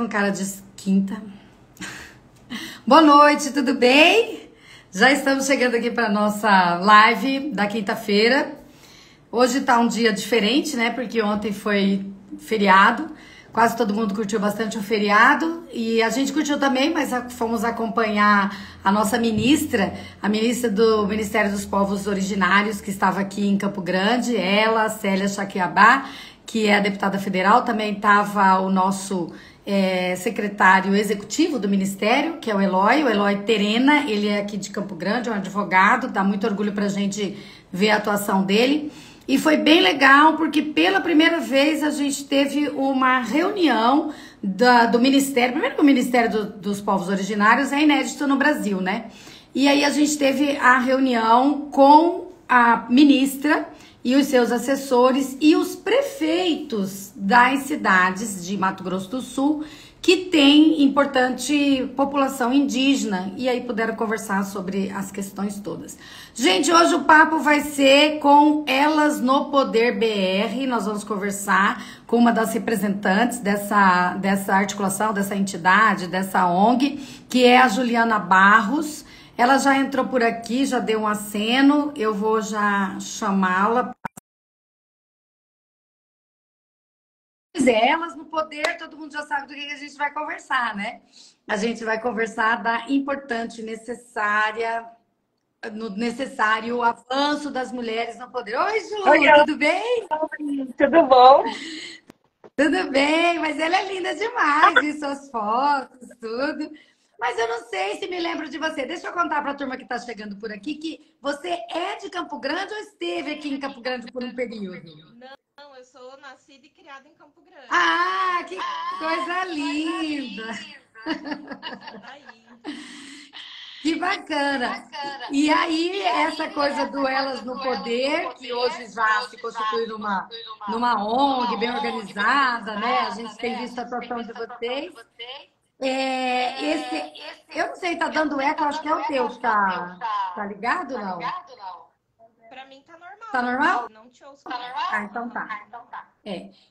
Com cara de quinta. Boa noite, tudo bem? Já estamos chegando aqui para nossa live da quinta-feira. Hoje tá um dia diferente, né? Porque ontem foi feriado. Quase todo mundo curtiu bastante o feriado. E a gente curtiu também, mas fomos acompanhar a nossa ministra, a ministra do Ministério dos Povos Originários, que estava aqui em Campo Grande. Ela, Célia Chaquiabá, que é a deputada federal. Também estava o nosso secretário executivo do Ministério, que é o Eloy Terena. Ele é aqui de Campo Grande, é um advogado. Dá muito orgulho pra gente ver a atuação dele. E foi bem legal, porque pela primeira vez a gente teve uma reunião do Ministério. Primeiro que o Ministério dos Povos Originários é inédito no Brasil, né? E aí a gente teve a reunião com a ministra e os seus assessores e os prefeitos das cidades de Mato Grosso do Sul que tem importante população indígena, e aí puderam conversar sobre as questões todas. Gente, hoje o papo vai ser com Elas no Poder BR. Nós vamos conversar com uma das representantes dessa articulação, dessa entidade, dessa ONG, que é a Juliana Barros. Ela já entrou por aqui, já deu um aceno, eu vou já chamá-la. Elas no Poder, todo mundo já sabe do que a gente vai conversar, né? A gente vai conversar da importante, necessário avanço das mulheres no poder. Oi, Ju, Oi, tudo bem? tudo bom? Tudo bem, mas ela é linda demais, vi suas fotos, tudo. Mas eu não sei se me lembro de você. Deixa eu contar para a turma que está chegando por aqui que você é de Campo Grande ou esteve aqui em Campo Grande por um período? Não, eu sou nascida e criada em Campo Grande. Ah, que coisa linda! Daí. Que bacana! E aí, essa coisa do Elas no Poder, que hoje já se constitui numa ONG bem organizada, né? A gente tem visto a atuação de vocês. Eu não sei, tá dando eco, acho que é o teu que tá ligado, não? Pra mim tá normal. Tá normal? Não te ouço. Ah, então tá.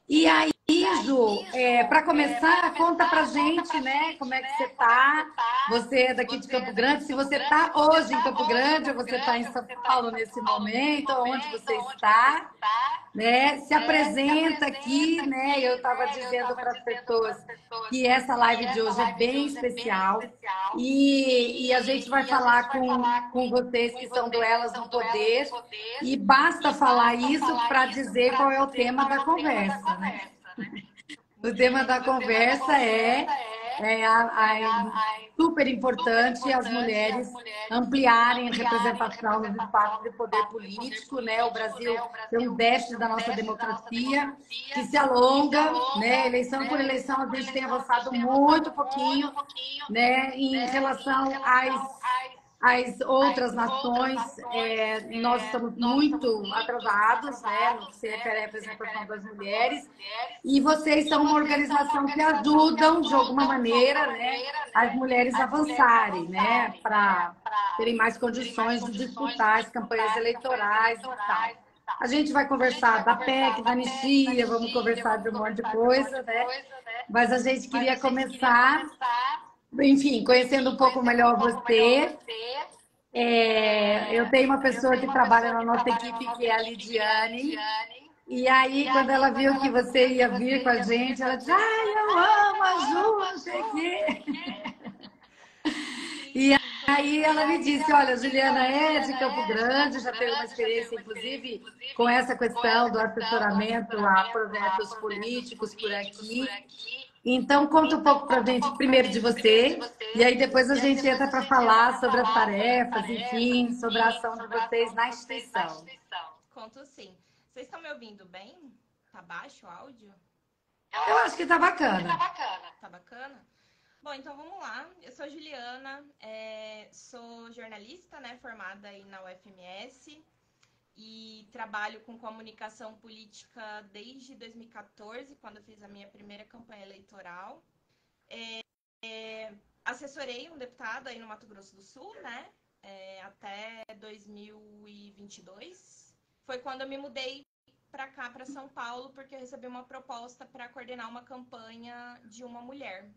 E aí, Ju, para começar, conta pra gente, né, como é que você tá? Você é daqui de Campo Grande, se você tá hoje em Campo Grande ou você tá em São Paulo nesse momento, onde você está, né? Se apresenta aqui, né? Eu estava dizendo para as pessoas que essa live de hoje é bem especial e a gente vai falar com vocês que são do Elas no Poder, e basta falar isso para dizer qual é o tema da conversa, né? O tema da conversa é super importante as mulheres ampliarem a representação nos espaços de poder político, né? O Brasil tem um déficit da nossa democracia que se alonga, né? Eleição por eleição a gente tem avançado muito pouquinho, né? Em relação às outras nações, nós estamos muito atrasados, né, no que se refere à representação das mulheres, e vocês são uma organização que ajudam, de alguma maneira, né, as mulheres avançarem, né, para terem mais condições de disputar as campanhas eleitorais e tal. A gente vai conversar da PEC, da anistia, vamos conversar de um monte de coisa, né, mas a gente queria começar, enfim, conhecendo um pouco melhor você. Eu tenho uma pessoa que trabalha na nossa equipe, que é a Lidiane. E aí, quando ela viu que você ia vir com a gente, ela disse: ai, eu amo a Ju, não sei o quê. E aí ela me disse: olha, a Juliana é de Campo Grande, já teve uma experiência, inclusive, com essa questão do assessoramento a projetos políticos por aqui. Então, conta um pouco para a gente, primeiro de você, e aí depois a gente entra para falar sobre as tarefas, enfim, sobre a ação de vocês na instituição. Conto sim. Vocês estão me ouvindo bem? Tá baixo o áudio? Eu acho que tá bacana. Tá bacana? Bom, então vamos lá. Eu sou Juliana, sou jornalista, né, formada aí na UFMS e trabalho com comunicação política desde 2014, quando eu fiz a minha primeira campanha eleitoral. Assessorei um deputado aí no Mato Grosso do Sul, né, até 2022. Foi quando eu me mudei para cá, para São Paulo, porque eu recebi uma proposta para coordenar uma campanha de uma mulher.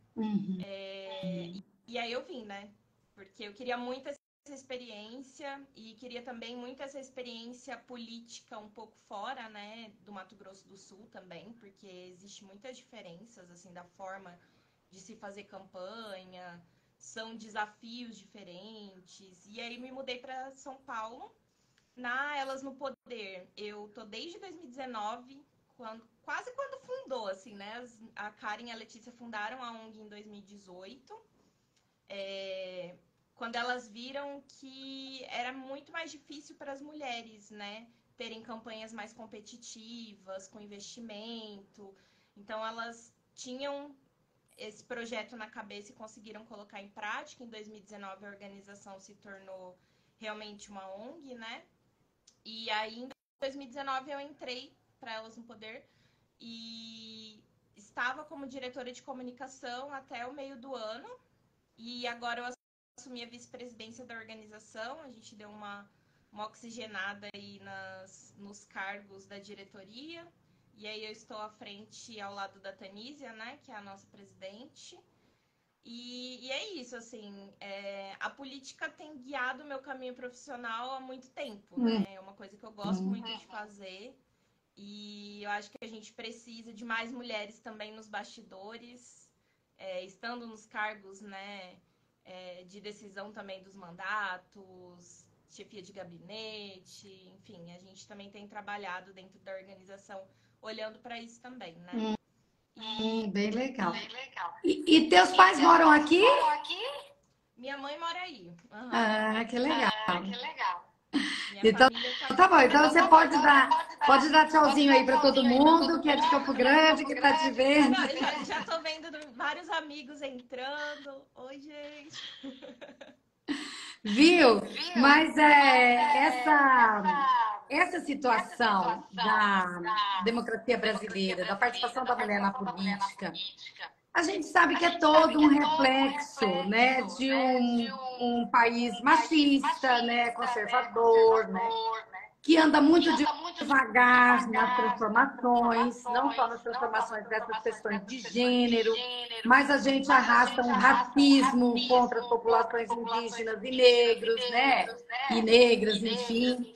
E aí eu vim, né? Porque eu queria muito essa experiência e queria também muito essa experiência política um pouco fora, né, do Mato Grosso do Sul também, porque existe muitas diferenças, assim, da forma de se fazer campanha, são desafios diferentes. E aí me mudei para São Paulo, na Elas no Poder. Eu tô desde 2019, quase quando fundou, assim, né? A Karen e a Letícia fundaram a ONG em 2018. Quando elas viram que era muito mais difícil para as mulheres, né? Terem campanhas mais competitivas, com investimento. Então, elas tinham esse projeto na cabeça e conseguiram colocar em prática. Em 2019, a organização se tornou realmente uma ONG, né? E aí, em 2019, eu entrei para Elas no Poder e estava como diretora de comunicação até o meio do ano. E agora eu assumi a vice-presidência da organização. A gente deu uma oxigenada aí nos cargos da diretoria. E aí eu estou à frente ao lado da Tanísia, né, que é a nossa presidente. E é isso, assim, a política tem guiado o meu caminho profissional há muito tempo, né? É uma coisa que eu gosto muito de fazer. E eu acho que a gente precisa de mais mulheres também nos bastidores, estando nos cargos, né, de decisão também dos mandatos, chefia de gabinete, enfim, a gente também tem trabalhado dentro da organização olhando para isso também, né? Bem legal. E teus pais moram aqui? Minha mãe mora aí. Uhum. Ah, que legal. Então, tá bom. Então você pode dar tchauzinho aí para todo mundo que é de Campo Grande, que tá te vendo. Não, já tô vendo vários amigos entrando. Oi, gente. Viu? Mas essa situação da democracia brasileira, da participação da mulher na política, a gente sabe que é todo um reflexo, né, de um país machista, né, conservador, né, que anda muito devagar nas transformações, não só nas transformações dessas questões de gênero, mas a gente arrasta um racismo contra as populações indígenas e negros, né, e negras, enfim.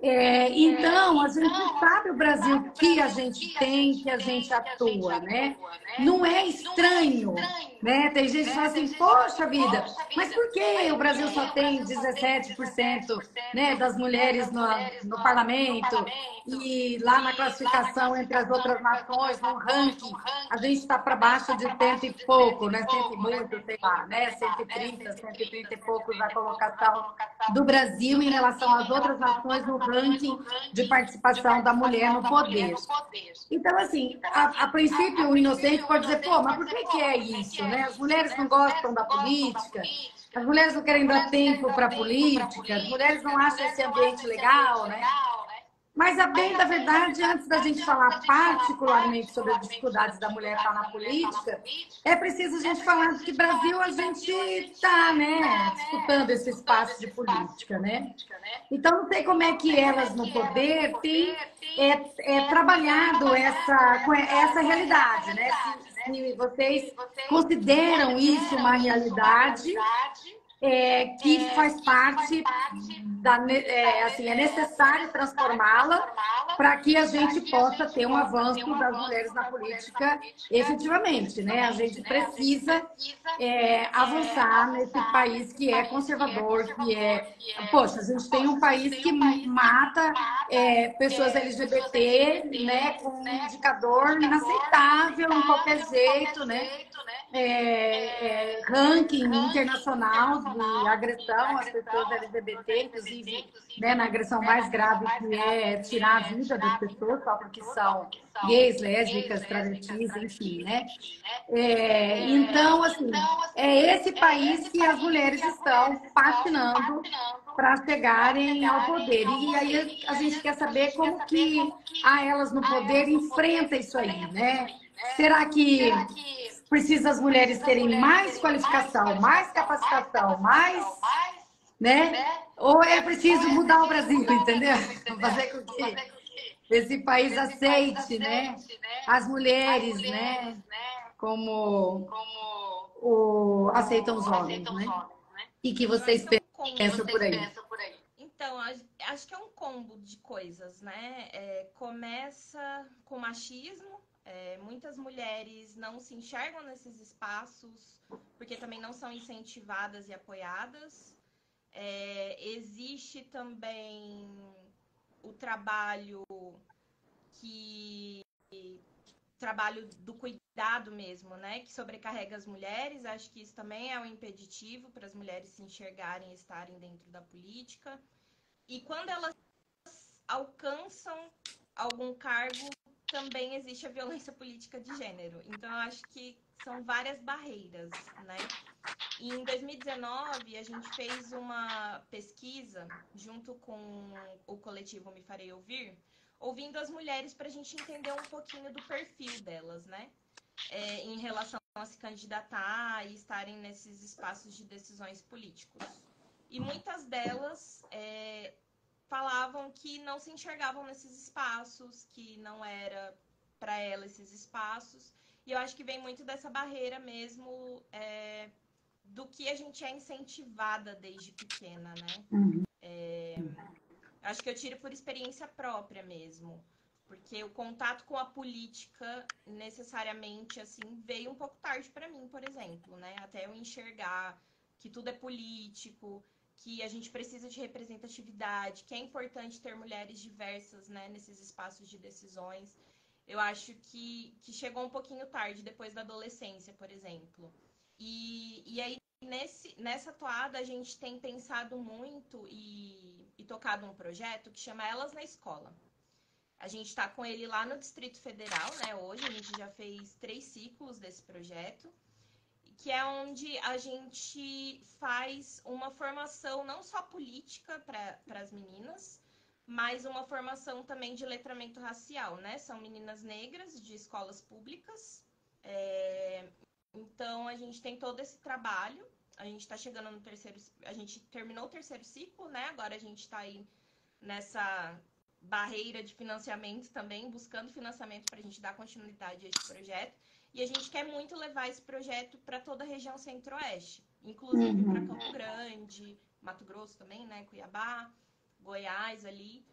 Então, a gente sabe o Brasil que a gente tem, que a gente atua, né? Não é estranho, né? Tem gente que fala assim, poxa vida, mas por que o Brasil só tem 17%, né, das mulheres no parlamento e lá na classificação entre as outras nações, no ranking, a gente está para baixo de 100 e pouco, né? 100 e muito, sei lá, né? 130 e poucos a colocação do Brasil em relação às outras nações no ranking de participação da mulher no poder. Então, assim, a princípio o inocente pode dizer, pô, mas por que é isso, né? As mulheres não gostam da política, as mulheres não querem dar tempo para a política, as mulheres não acham esse ambiente legal, né? Mas, a bem da verdade, antes da gente falar particularmente sobre as dificuldades da mulher estar na política, é preciso a gente falar que Brasil a gente está, né, disputando esse espaço de política, né? Então, não sei como é que elas no poder têm trabalhado essa realidade, né? Se vocês consideram isso uma realidade que faz parte assim, é necessário transformá-la para que a gente possa ter um avanço das mulheres na política efetivamente, né? A gente precisa avançar nesse país que é conservador, poxa, a gente tem um país que mata pessoas LGBT, né, com um indicador inaceitável em qualquer jeito, né? Ranking internacional de agressão às pessoas LGBT, inclusive, né, na agressão mais grave, que é tirar a vida das pessoas só porque são gays, lésbicas, travestis, enfim, né? Então, assim, é esse país que as mulheres estão patinando para chegarem ao poder. E aí a gente quer saber como que Elas no Poder enfrenta isso aí, né? Será que precisa as mulheres terem mais qualificação, mais capacitação, mais, né? Ou é preciso mudar o Brasil, entendeu? Fazer com que esse país aceite, né, as mulheres, né, como aceitam os homens, né? E que Eu acho vocês que é um combo. pensam por aí? Então, acho que é um combo de coisas, né? Começa com machismo. Muitas mulheres não se enxergam nesses espaços porque também não são incentivadas e apoiadas. Existe também o que trabalho do cuidado mesmo, né? Que sobrecarrega as mulheres. Acho que isso também é um impeditivo para as mulheres se enxergarem e estarem dentro da política. E quando elas alcançam algum cargo, também existe a violência política de gênero. Então, eu acho que são várias barreiras, né? E em 2019, a gente fez uma pesquisa junto com o coletivo Me Farei Ouvir, ouvindo as mulheres para a gente entender um pouquinho do perfil delas, né? Em relação a se candidatar e estarem nesses espaços de decisões políticos. E muitas delas falavam que não se enxergavam nesses espaços, que não era para elas esses espaços. E eu acho que vem muito dessa barreira mesmo do que a gente é incentivada desde pequena, né? Acho que eu tiro por experiência própria mesmo. Porque o contato com a política, necessariamente, assim, veio um pouco tarde para mim, por exemplo, né? Até eu enxergar que tudo é político, que a gente precisa de representatividade, que é importante ter mulheres diversas, né, nesses espaços de decisões. Eu acho que chegou um pouquinho tarde, depois da adolescência, por exemplo. E aí, nessa toada, a gente tem pensado muito e tocado um projeto que chama Elas na Escola. A gente está com ele lá no Distrito Federal, né? Hoje a gente já fez 3 ciclos desse projeto, que é onde a gente faz uma formação não só política para as meninas, mas uma formação também de letramento racial, né? São meninas negras de escolas públicas. Então a gente tem todo esse trabalho. A gente está chegando no terceiro, a gente terminou o terceiro ciclo, né? Agora a gente está aí nessa barreira de financiamento também, buscando financiamento para a gente dar continuidade a esse projeto. E a gente quer muito levar esse projeto para toda a região centro-oeste, inclusive para Campo Grande, Mato Grosso também, né? Cuiabá, Goiás ali.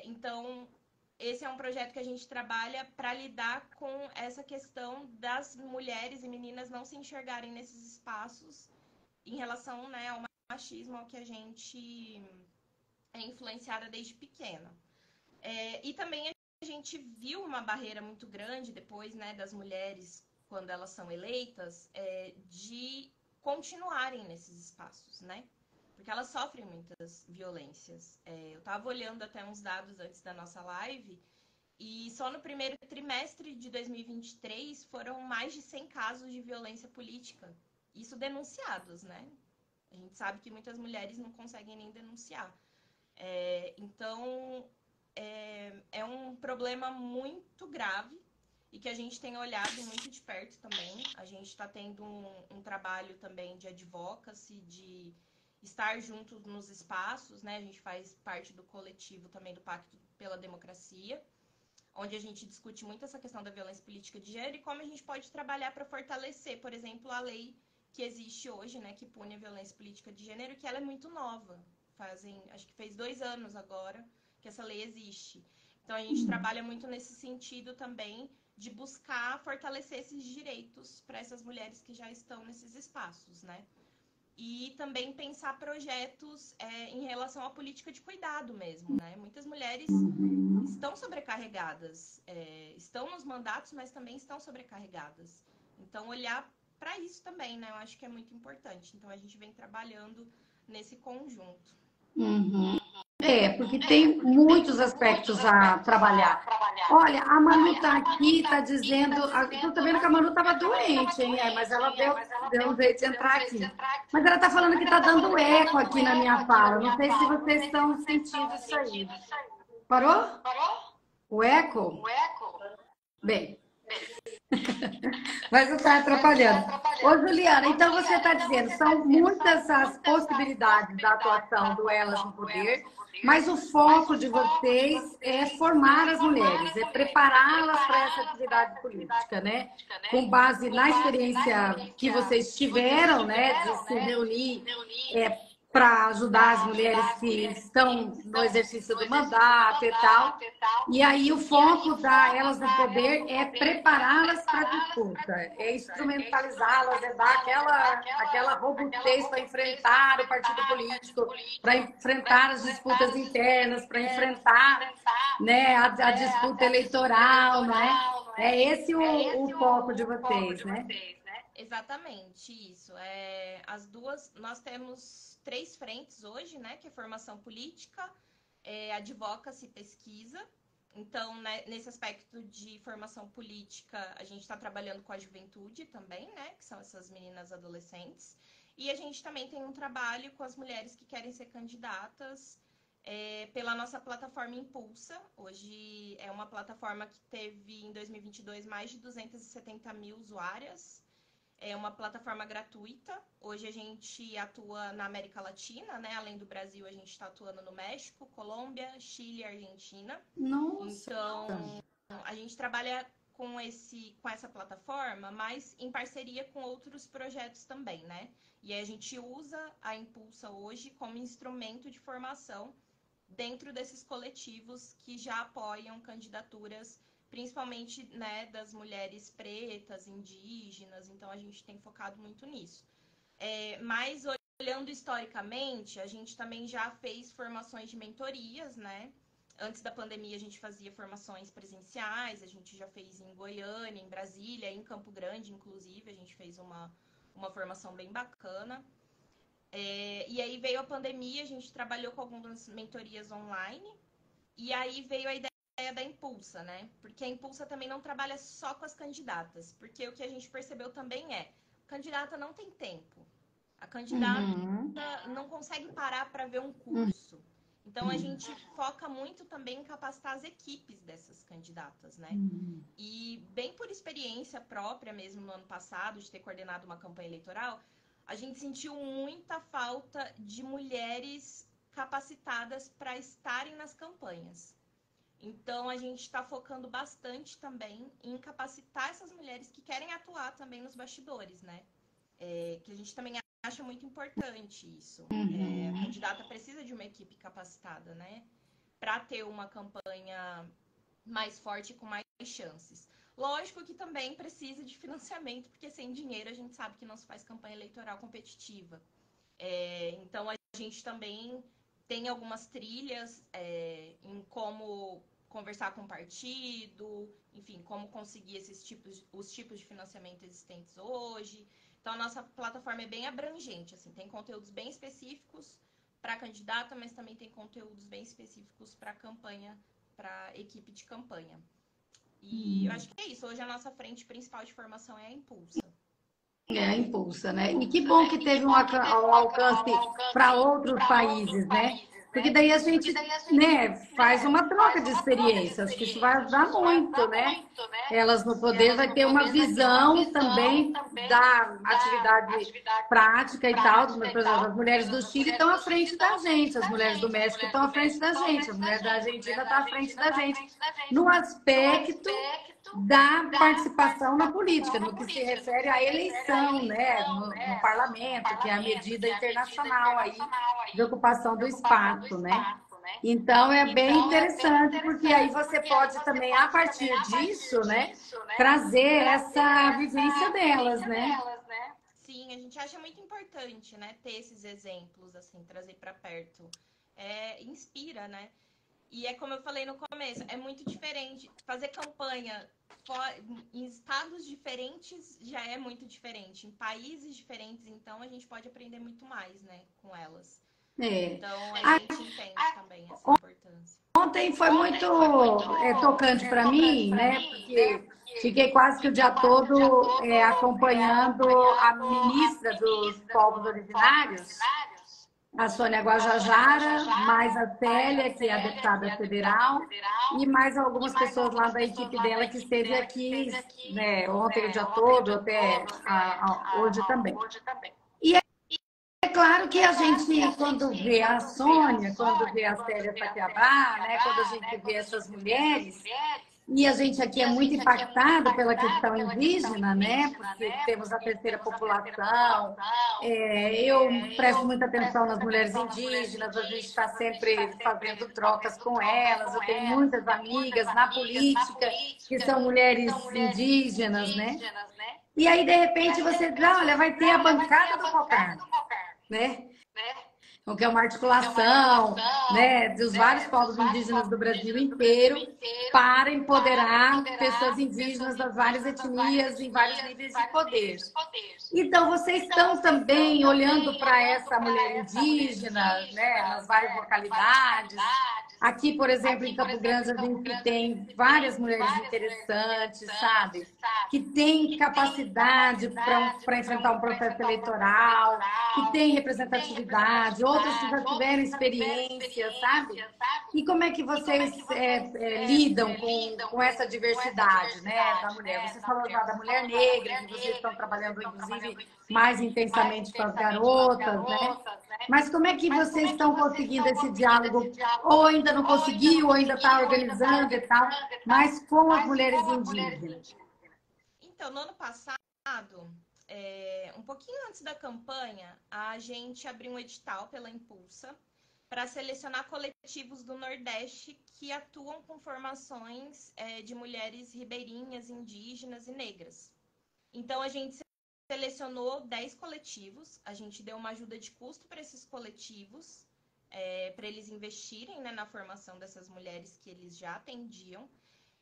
Então, esse é um projeto que a gente trabalha para lidar com essa questão das mulheres e meninas não se enxergarem nesses espaços em relação, né, ao machismo ao que a gente é influenciada desde pequena. E também a gente viu uma barreira muito grande depois, né, das mulheres, quando elas são eleitas, de continuarem nesses espaços, né? Porque elas sofrem muitas violências. Eu estava olhando até uns dados antes da nossa live, e só no primeiro trimestre de 2023 foram mais de 100 casos de violência política. Isso denunciados, né? A gente sabe que muitas mulheres não conseguem nem denunciar. Então, é um problema muito grave e que a gente tem olhado muito de perto também. A gente está tendo um trabalho também de advocacy, de estar junto nos espaços, né? A gente faz parte do coletivo também do Pacto pela Democracia, onde a gente discute muito essa questão da violência política de gênero e como a gente pode trabalhar para fortalecer, por exemplo, a lei que existe hoje, né, que pune a violência política de gênero, que ela é muito nova. Acho que fez 2 anos agora que essa lei existe. Então, a gente trabalha muito nesse sentido também de buscar fortalecer esses direitos para essas mulheres que já estão nesses espaços, né? E também pensar projetos em relação à política de cuidado mesmo, né? Muitas mulheres estão sobrecarregadas, estão nos mandatos, mas também estão sobrecarregadas. Então, olhar para isso também, né? Eu acho que é muito importante. Então, a gente vem trabalhando nesse conjunto. Porque tem muitos aspectos a trabalhar. Olha, a Manu está aqui, está dizendo. Eu tô vendo que a Manu estava doente, hein? Mas ela deu um jeito de entrar aqui. Mas ela está falando que está dando eco aqui na minha fala. Não sei se vocês estão sentindo isso aí. Parou? O eco? Bem, mas não está atrapalhando. Ô, Juliana, então você está dizendo, são muitas as possibilidades da atuação do Elas no Poder, mas o foco de vocês é formar as mulheres, é prepará-las para essa atividade política, né? Com base na experiência que vocês tiveram, né, de se reunir para ajudar as mulheres que estão no exercício do mandato e tal. E aí o foco da Elas no Poder é prepará-las para a disputa, é instrumentalizá-las, é dar aquela robustez para enfrentar o partido político, para enfrentar as disputas internas, para enfrentar, né, a disputa eleitoral, né? É esse o foco de vocês, né? Exatamente, isso. As duas, nós temos 3 frentes hoje, né? Que é formação política, advocacy e pesquisa. Então, né, nesse aspecto de formação política, a gente está trabalhando com a juventude também, né? Que são essas meninas adolescentes. E a gente também tem um trabalho com as mulheres que querem ser candidatas pela nossa plataforma Impulsa. Hoje é uma plataforma que teve, em 2022, mais de 270 mil usuárias. É uma plataforma gratuita. Hoje a gente atua na América Latina, né? Além do Brasil, a gente está atuando no México, Colômbia, Chile e Argentina. Nossa! Então, a gente trabalha com essa plataforma, mas em parceria com outros projetos também, né? E aí a gente usa a Impulsa hoje como instrumento de formação dentro desses coletivos que já apoiam candidaturas, principalmente, né, das mulheres pretas, indígenas. Então a gente tem focado muito nisso. Mas olhando historicamente, a gente também já fez formações de mentorias, né? Antes da pandemia a gente fazia formações presenciais, a gente já fez em Goiânia, em Brasília, em Campo Grande, inclusive, a gente fez uma formação bem bacana. E aí veio a pandemia, a gente trabalhou com algumas mentorias online, e aí veio a ideia da Impulsa, né? Porque a Impulsa também não trabalha só com as candidatas, porque o que a gente percebeu também a candidata não tem tempo. A candidata não consegue parar para ver um curso. Então a gente foca muito também em capacitar as equipes dessas candidatas, né? E bem por experiência própria mesmo no ano passado, de ter coordenado uma campanha eleitoral, a gente sentiu muita falta de mulheres capacitadas para estarem nas campanhas. Então, a gente está focando bastante também em capacitar essas mulheres que querem atuar também nos bastidores, né? Que a gente também acha muito importante isso. A candidata precisa de uma equipe capacitada, né? Para ter uma campanha mais forte e com mais chances. Lógico que também precisa de financiamento, porque sem dinheiro a gente sabe que não se faz campanha eleitoral competitiva. Então, a gente também tem algumas trilhas em como conversar com o partido, enfim, como conseguir os tipos de financiamento existentes hoje. Então, a nossa plataforma é bem abrangente, assim, tem conteúdos bem específicos para candidata, mas também tem conteúdos bem específicos para campanha, para equipe de campanha. E eu acho que é isso. Hoje a nossa frente principal de formação é a Impulsa. A Impulsa, né? E que bom que teve um alcance para outros países, né? Porque daí a gente, né, faz uma troca de experiências, que isso vai ajudar muito, né? Elas no Poder vai ter uma visão também da atividade prática e tal. Por exemplo, as mulheres do Chile estão à frente da gente, as mulheres do México estão à frente da gente, a mulher da Argentina está à frente da gente, no aspecto da participação na política, no que se refere à eleição, né, no parlamento, que é a medida internacional aí de ocupação do espaço, né? Então é bem interessante, porque aí você pode também, a partir disso, né, trazer essa vivência delas, né? Sim, a gente acha muito importante, né, ter esses exemplos, assim, trazer para perto. Inspira, né? E é como eu falei no começo, é muito diferente. Fazer campanha em estados diferentes já é muito diferente. Em países diferentes, então, a gente pode aprender muito mais, né, com elas. Então, a gente entende também essa importância. Ontem foi muito tocante para mim, né? Porque fiquei quase que o dia todo acompanhando a ministra dos Povos Originários, a Sônia Guajajara, mais a Célia, que é a deputada federal, e mais algumas pessoas lá da equipe dela que esteve aqui, né, ontem o dia todo, até hoje também. E é claro que a gente, quando vê a Sônia, quando vê a Célia Saquiabá, né, quando a gente vê essas mulheres, e a gente aqui é muito impactado pela questão indígena, né? Porque temos a terceira população. Eu presto muita atenção nas mulheres indígenas, a gente está sempre fazendo trocas com elas. Eu tenho muitas amigas na política que são mulheres indígenas, né? E aí, de repente, você diz, olha, vai ter a bancada do Cocar, né? O que é uma articulação, né, dos vários povos indígenas do Brasil inteiro para empoderar pessoas indígenas das várias etnias em vários níveis de poder. Então, vocês estão também olhando para essa mulher indígena, né, nas várias localidades. Aqui, por exemplo, em Campo Grande, a gente tem várias mulheres interessantes, sabe? Que têm capacidade para enfrentar um processo eleitoral, que têm representatividade, outras que já tiveram experiência, sabe? E como é que vocês lidam com essa diversidade, né, da mulher? Você falou já da mulher negra, que vocês estão trabalhando, inclusive, mais intensamente com as garotas, né? Mas como é que vocês estão conseguindo esse diálogo? Ou ainda não conseguiu, ou ainda está organizando e tal, mas com as mulheres indígenas? Então, no ano passado, um pouquinho antes da campanha, a gente abriu um edital pela Impulsa para selecionar coletivos do Nordeste que atuam com formações de mulheres ribeirinhas, indígenas e negras. Então, a gente selecionou 10 coletivos, a gente deu uma ajuda de custo para esses coletivos, para eles investirem, né, na formação dessas mulheres que eles já atendiam.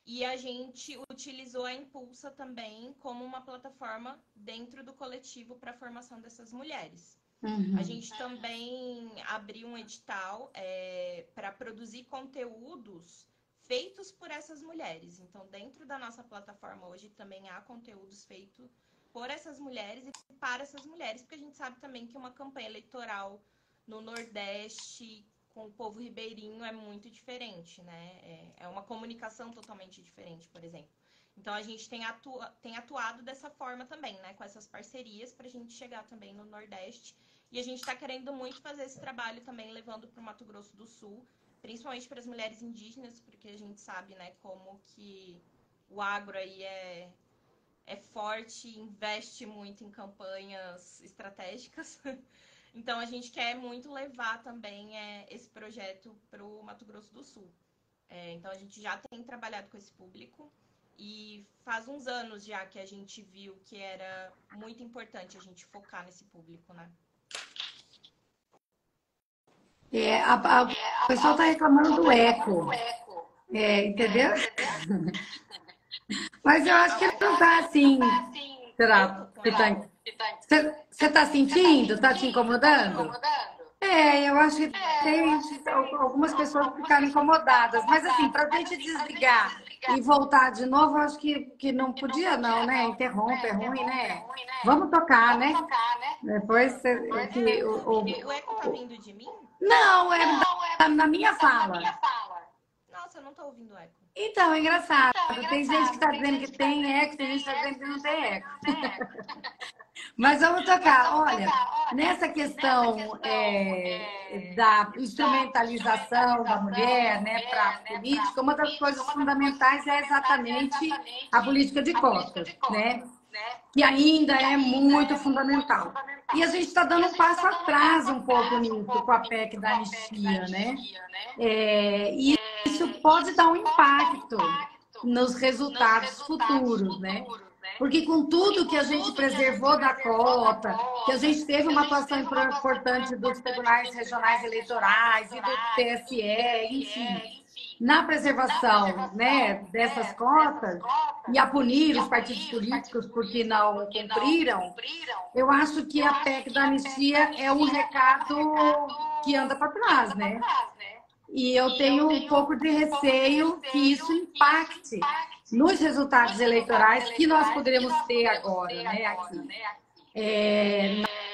E a gente utilizou a Impulsa também como uma plataforma dentro do coletivo para a formação dessas mulheres. Uhum. A gente também abriu um edital para produzir conteúdos feitos por essas mulheres. Então, dentro da nossa plataforma hoje também há conteúdos feitos por essas mulheres e para essas mulheres, porque a gente sabe também que uma campanha eleitoral no Nordeste com o povo ribeirinho é muito diferente, né? É uma comunicação totalmente diferente, por exemplo. Então, a gente tem atuado dessa forma também, né? Com essas parcerias para a gente chegar também no Nordeste. E a gente está querendo muito fazer esse trabalho também, levando para o Mato Grosso do Sul, principalmente para as mulheres indígenas, porque a gente sabe, né, como que o agro aí é forte, investe muito em campanhas estratégicas. Então, a gente quer muito levar também esse projeto para o Mato Grosso do Sul. Então, a gente já tem trabalhado com esse público e faz uns anos já que a gente viu que era muito importante a gente focar nesse público, né? O pessoal está reclamando do eco. Entendeu? Mas eu acho que não está assim. Será? Você está sentindo? Está te incomodando? Eu acho que tem algumas pessoas que ficaram incomodadas. Mas assim, para a gente desligar e voltar de novo, eu acho que não podia não, né? Interrompe, é ruim, né? Vamos tocar, né? Depois o eco tá vindo de mim? Não, na minha fala. Nossa, eu não tô ouvindo eco. Então, é engraçado. Tem gente que está dizendo que tem eco, tem gente que está dizendo que não tem eco. Mas vamos tocar. Olha, nessa questão da instrumentalização da mulher, né, para a política, uma das coisas fundamentais é exatamente a política de cotas, né? Que ainda é muito fundamental. E a gente está dando um passo atrás um pouco nisso, com a PEC da anistia, né? E isso pode dar um impacto nos resultados futuros, né? Porque com tudo que a gente preservou da cota, que a gente teve uma atuação importante dos tribunais regionais eleitorais e do TSE, enfim, na preservação, né, dessas cotas e a punir os partidos políticos porque não cumpriram, eu acho que a PEC da anistia é um recado que anda para trás, né? E eu tenho um pouco de receio que isso impacte nos resultados eleitorais que nós poderemos ter agora, né, aqui.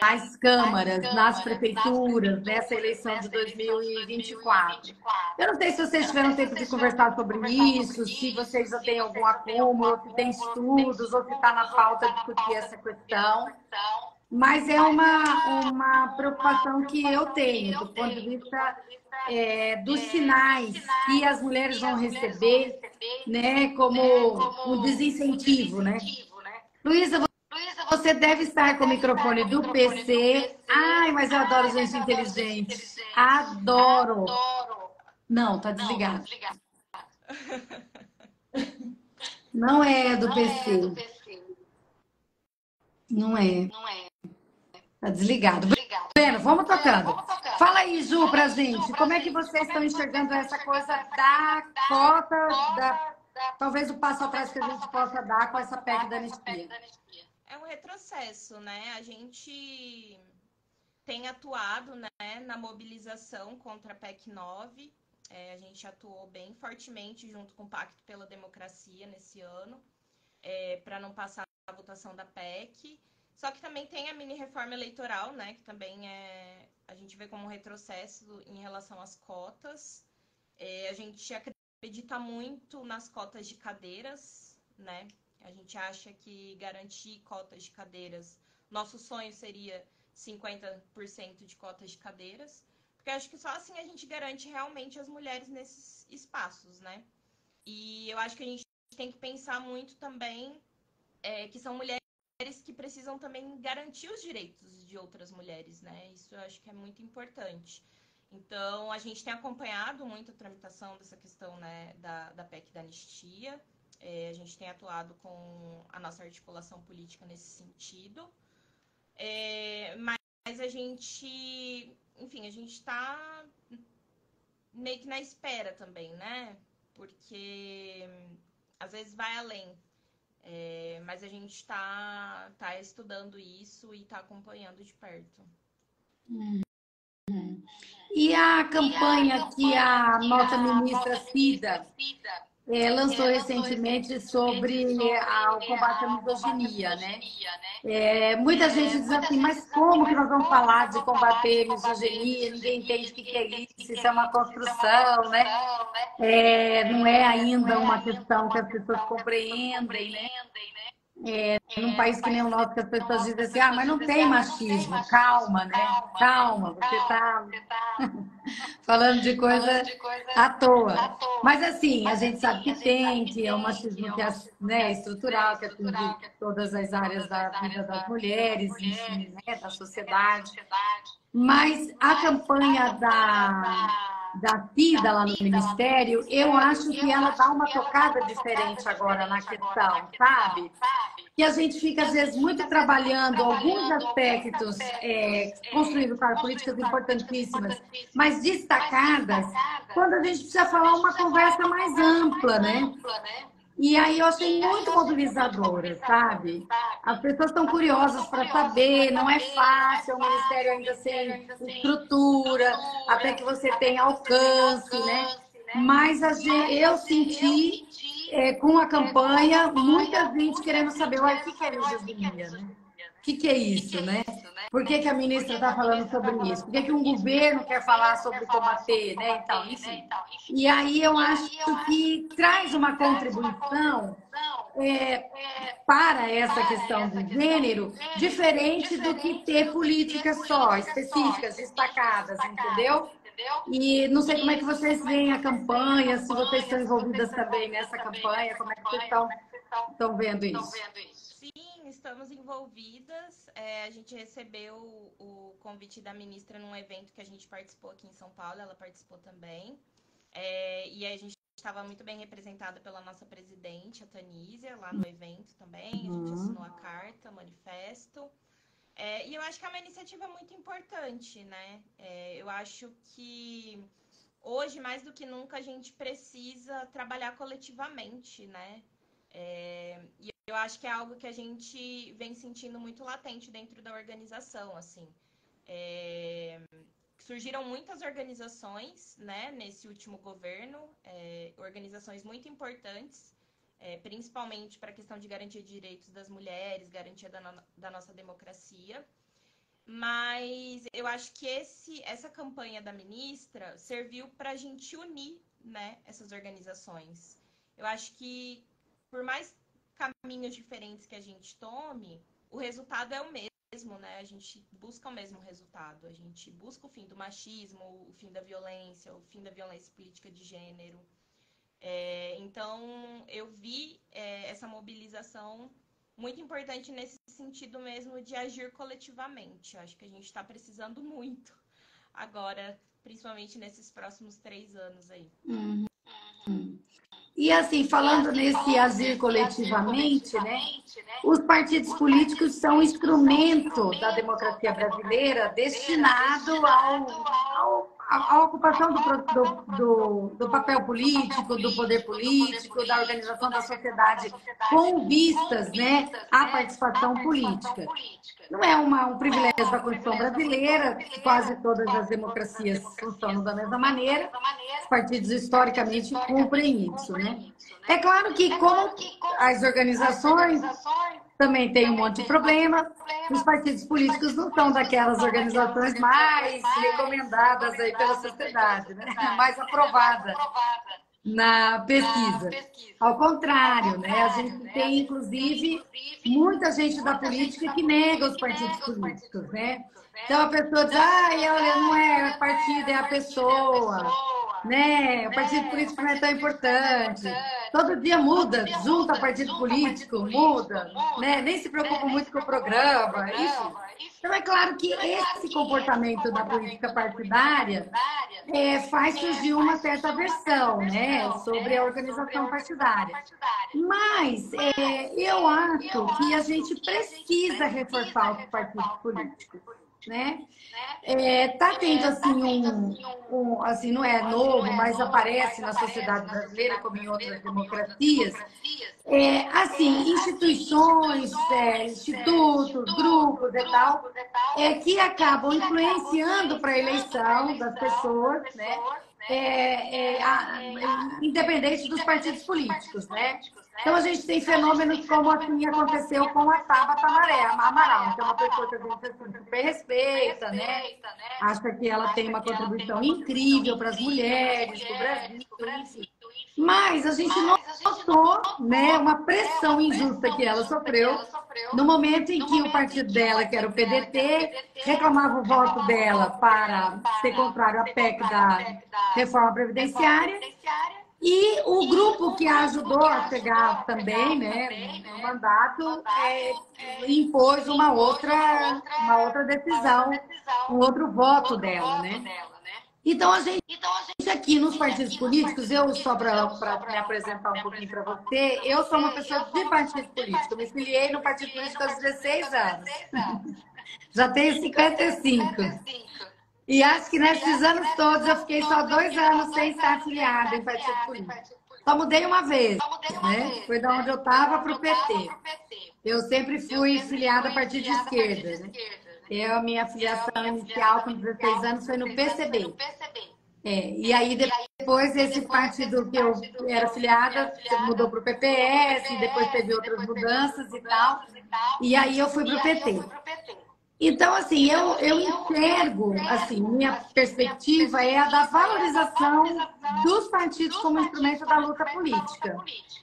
nas câmaras, nas prefeituras, nessa eleição de 2024. Eu não sei se vocês tiveram tempo de conversar sobre isso, se vocês já têm algum acúmulo, ou se tem estudos, ou se está na pauta discutir essa questão. Mas é uma preocupação que eu tenho, do ponto de vista dos sinais que as mulheres vão receber, né, como um desincentivo, né? Luísa, você deve estar com o microfone do PC. Ai, mas eu adoro gente inteligente. Adoro. Não, tá desligado. Não é do PC. Não é. Tá desligado. Breno, vamos tocando. Fala aí, Ju, pra gente. Como é que vocês estão enxergando essa coisa da cota, talvez o passo atrás que a gente possa dar com essa PEC da anistia? É um retrocesso, né? A gente tem atuado, né, na mobilização contra a PEC 9. A gente atuou bem fortemente junto com o Pacto pela Democracia nesse ano, para não passar a votação da PEC. Só que também tem a mini reforma eleitoral, né, que também a gente vê como um retrocesso em relação às cotas. A gente acredita muito nas cotas de cadeiras, né? A gente acha que garantir cotas de cadeiras, nosso sonho seria 50% de cotas de cadeiras, porque acho que só assim a gente garante realmente as mulheres nesses espaços, né? E eu acho que a gente tem que pensar muito também que são mulheres que precisam também garantir os direitos de outras mulheres, né? Isso eu acho que é muito importante. Então, a gente tem acompanhado muito a tramitação dessa questão, né, da PEC da anistia. A gente tem atuado com a nossa articulação política nesse sentido. Mas a gente, enfim, a gente está meio que na espera também, né? Porque às vezes vai além. Mas a gente está estudando isso e está acompanhando de perto. E a campanha que a nossa ministra Cida lançou recentemente sobre o combate à misoginia, né? Muita gente diz assim, mas como que nós vamos falar de combater misoginia? Ninguém entende o que é isso é uma construção, né? Não é ainda uma questão que as pessoas compreendem, né? Num país que nem o nosso, que as pessoas dizem assim, mas não tem machismo, calma, né? Calma, você está falando de coisa à toa. Mas assim, a gente sabe que tem, que é um machismo que é, né, estrutural, que atinge todas as áreas da vida das mulheres, enfim, né, da sociedade. Mas a campanha da Cida lá no Ministério, eu acho que ela dá uma tocada diferente agora na questão, sabe? Que a gente fica, às vezes, muito trabalhando alguns aspectos, construindo, claro, políticas importantíssimas, mas destacadas, quando a gente precisa falar uma conversa mais ampla, né? E aí eu achei muito mobilizadora, sabe? As pessoas estão curiosas para saber, não é fácil, o Ministério ainda sem estrutura, até que você tenha alcance, né? Mas eu senti, com a campanha, muita gente querendo saber, o que é misoginia, né? O que é isso, né? Por que a ministra está falando sobre isso? Por que um governo quer falar sobre combater, né? Então, enfim. E aí eu acho que traz uma contribuição para essa questão do gênero, diferente do que ter políticas só, específicas, destacadas, entendeu? E não sei como é que vocês veem a campanha, se vocês estão envolvidas também nessa campanha, como é que vocês estão vendo isso? Sim, estamos envolvidas. A gente recebeu o convite da ministra num evento que a gente participou aqui em São Paulo, ela participou também. E a gente estava muito bem representada pela nossa presidente, a Tanísia, lá no evento também. A gente assinou a carta, o manifesto. E eu acho que é uma iniciativa muito importante, né? Eu acho que hoje, mais do que nunca, a gente precisa trabalhar coletivamente, né? E eu acho que é algo que a gente vem sentindo muito latente dentro da organização, assim. Surgiram muitas organizações, né, nesse último governo, organizações muito importantes, principalmente para a questão de garantia de direitos das mulheres, garantia da nossa democracia. Mas eu acho que essa campanha da ministra serviu para a gente unir, né, essas organizações. Eu acho que, por mais caminhos diferentes que a gente tome, o resultado é o mesmo, né? A gente busca o mesmo resultado. A gente busca o fim do machismo, o fim da violência, o fim da violência política de gênero. Então, eu vi essa mobilização muito importante nesse sentido mesmo de agir coletivamente. Acho que a gente está precisando muito agora, principalmente nesses próximos 3 anos aí. Uhum. E assim, falando nesse agir coletivamente, né? Os partidos políticos são instrumento da democracia brasileira destinado à ocupação do papel político, do poder político, da organização da sociedade com vistas, né, à participação política. Não é um privilégio da Constituição brasileira, quase todas as democracias funcionam da mesma maneira, os partidos historicamente cumprem isso, né? É claro que, como as organizações também têm um monte de problema, os partidos políticos não são daquelas organizações mais recomendadas aí pela sociedade, né? Mais aprovada na pesquisa. Ao contrário, né? A gente tem, inclusive, muita gente da política que nega os partidos políticos, né? Então a pessoa diz, olha, não é partido, é a pessoa, né? O partido político não é tão importante. Todo dia muda, junta partido político, muda, né? Nem se preocupa muito com o programa, enfim. Então é claro que esse comportamento da política partidária faz surgir uma certa aversão, né, sobre a organização partidária. Mas eu acho que a gente precisa reforçar os partidos políticos, né? Tá tendo assim, não é novo, mas aparece na sociedade brasileira, como em outras democracias, assim, instituições, institutos, grupos e tal, que acabam influenciando para a eleição das pessoas, né? Independente dos partidos políticos, né? Então, a gente tem fenômenos como assim aconteceu com a Tabata Amaral, que é uma pessoa que a gente assim, super respeita, né? Acha que ela tem uma contribuição incrível para as mulheres do Brasil, enfim. Mas a gente notou, né, uma pressão injusta que ela sofreu no momento em que o partido dela, que era o PDT, reclamava o voto dela para ser contrário à PEC da reforma previdenciária. E o grupo que a ajudou a chegar também, né, no mandato, impôs uma outra decisão, um outro voto dela, né? Então, a gente aqui nos partidos políticos, eu só para me apresentar um pouquinho para você, eu sou uma pessoa de partido político. Eu me filiei no partido político aos 16 anos. Já tenho 55. E acho que nesses anos todos eu fiquei só 2 anos sem estar afiliada em partido político. Só mudei uma vez, né? Foi da onde eu estava para o PT. Eu sempre fui filiada a partido de esquerda, né? A minha filiação inicial com 16 anos foi no PCB. E aí depois esse partido que eu era filiada mudou para o PPS, depois teve outras mudanças e tal. E aí eu fui para o PT. Então, assim, eu enxergo, assim, minha perspectiva é a da valorização dos partidos como instrumento da luta política,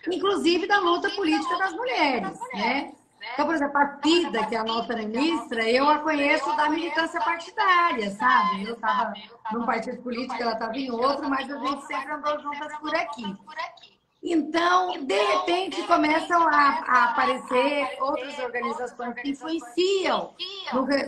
inclusive da luta política das mulheres, né? Então, por exemplo, a Cida, que é a nossa ministra, eu a conheço da militância partidária, sabe? Eu estava num partido político, ela estava em outro, mas a gente sempre andou juntas por aqui. Então, de repente, começam a aparecer outras organizações que influenciam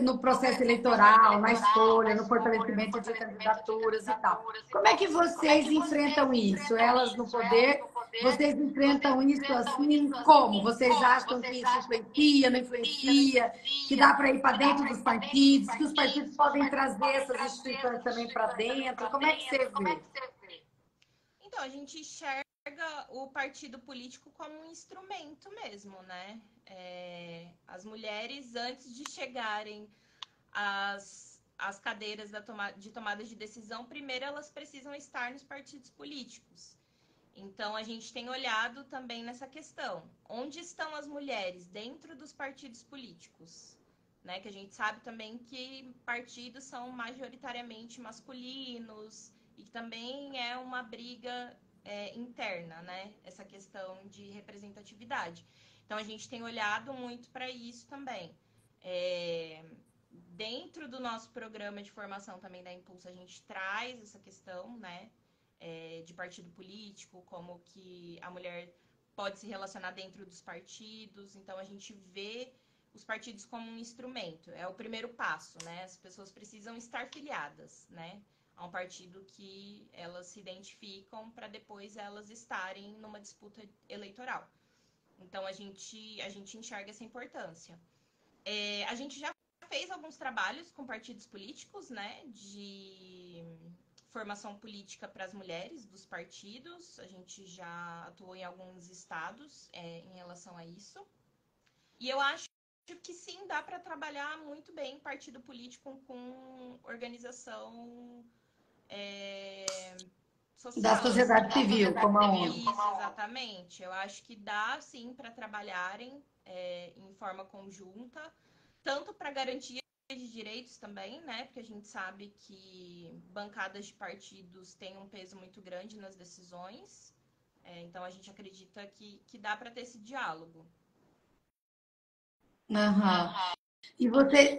no processo eleitoral, na escolha, no fortalecimento de candidaturas e tal. Como é que vocês enfrentam isso? Elas no poder, vocês enfrentam isso assim como? Vocês acham que isso influencia, não influencia, que dá para ir para dentro dos partidos, que os partidos podem trazer essas instituições também para dentro? Como é que você vê? Então, a gente enxerga o partido político como um instrumento mesmo, né? As mulheres, antes de chegarem às cadeiras de tomada de decisão, primeiro elas precisam estar nos partidos políticos. Então, a gente tem olhado também nessa questão. Onde estão as mulheres dentro dos partidos políticos? né? Que a gente sabe também que partidos são majoritariamente masculinos e que também é uma briga interna, né? Essa questão de representatividade. Então, a gente tem olhado muito para isso também. Dentro do nosso programa de formação também da Impulso, a gente traz essa questão, né? De partido político, como que a mulher pode se relacionar dentro dos partidos. Então, a gente vê os partidos como um instrumento. É o primeiro passo, né? As pessoas precisam estar filiadas, né? A um partido que elas se identificam para depois elas estarem numa disputa eleitoral. Então, a gente enxerga essa importância. A gente já fez alguns trabalhos com partidos políticos, né? De formação política para as mulheres dos partidos. A gente já atuou em alguns estados em relação a isso. E eu acho que sim, dá para trabalhar muito bem partido político com organização social. Da sociedade civil, como a ONU. Isso, exatamente. Eu acho que dá sim para trabalharem em forma conjunta, tanto para garantia de direitos também, né? Porque a gente sabe que bancadas de partidos têm um peso muito grande nas decisões. Então a gente acredita que dá para ter esse diálogo. Uhum.